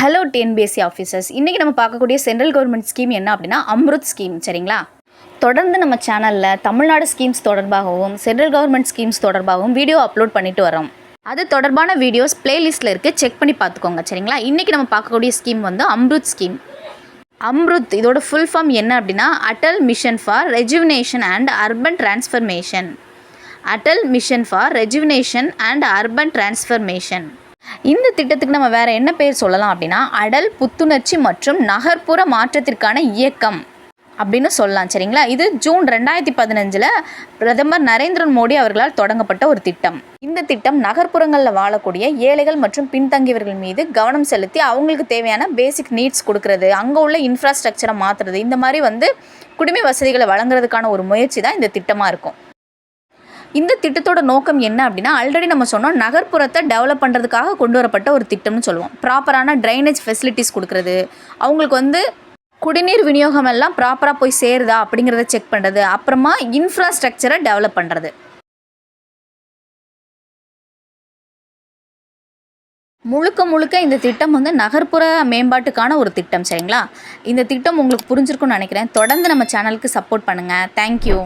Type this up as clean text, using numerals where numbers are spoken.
Hello TNPSC officers, இன்றைக்கி நம்ம பார்க்கக்கூடிய சென்ட்ரல் கவர்மெண்ட் ஸ்கீம் என்ன அப்படின்னா அம்ருத் ஸ்கீம். சரிங்களா? தொடர்ந்து நம்ம சேனலில் தமிழ்நாடு ஸ்கீம்ஸ் தொடர்பாகவும் சென்ட்ரல் கவர்மெண்ட் ஸ்கீம்ஸ் தொடர்பாகவும் வீடியோ அப்லோட் பண்ணிட்டு வரோம். அது தொடர்பான வீடியோஸ் பிளேலிஸ்ட்டில் இருக்குது, செக் பண்ணி பார்த்துக்கோங்க. சரிங்களா? இன்றைக்கி நம்ம பார்க்கக்கூடிய ஸ்கீம் வந்து அம்ருத் ஸ்கீம். அம்ருத் இதோட ஃபுல் ஃபார்ம் என்ன அப்படின்னா Atal mission for rejuvenation and urban transformation. Atal mission for rejuvenation and urban transformation. இந்த திட்டத்துக்கு நம்ம வேறு என்ன பேர் சொல்லலாம் அப்படின்னா அடல் புத்துணர்ச்சி மற்றும் நகர்ப்புற மாற்றத்திற்கான இயக்கம் அப்படின்னு சொல்லலாம். சரிங்களா? இது ஜூன் 2015 பிரதமர் நரேந்திர மோடி அவர்களால் தொடங்கப்பட்ட ஒரு திட்டம். இந்த திட்டம் நகர்ப்புறங்களில் வாழக்கூடிய ஏழைகள் மற்றும் பின்தங்கியவர்கள் மீது கவனம் செலுத்தி அவங்களுக்கு தேவையான பேசிக் நீட்ஸ் கொடுக்கறது, அங்கே உள்ள இன்ஃப்ராஸ்ட்ரக்சரை மாற்றுறது, இந்த மாதிரி குடிமை வசதிகளை வழங்குறதுக்கான ஒரு முயற்சி தான் இந்த திட்டமாக இருக்கும். இந்த திட்டத்தோட நோக்கம் என்ன அப்படின்னா ஆல்ரெடி நம்ம சொன்னோம், நகர்ப்புறத்தை டெவலப் கொண்டு வரப்பட்ட ஒரு திட்டம்னு சொல்லுவோம். ப்ராப்பரான ட்ரைனேஜ் ஃபெசிலிட்டிஸ் கொடுக்குறது, அவங்களுக்கு குடிநீர் விநியோகம் எல்லாம் ப்ராப்பராக போய் சேருதா அப்படிங்கிறத செக் பண்ணுறது, அப்புறமா இன்ஃப்ராஸ்ட்ரக்சரை டெவலப் பண்ணுறது. முழுக்க இந்த திட்டம் நகர்ப்புற மேம்பாட்டுக்கான ஒரு திட்டம். சரிங்களா? இந்த திட்டம் உங்களுக்கு புரிஞ்சிருக்கும்னு நினைக்கிறேன். தொடர்ந்து நம்ம சேனலுக்கு சப்போர்ட் பண்ணுங்கள். தேங்க்யூ.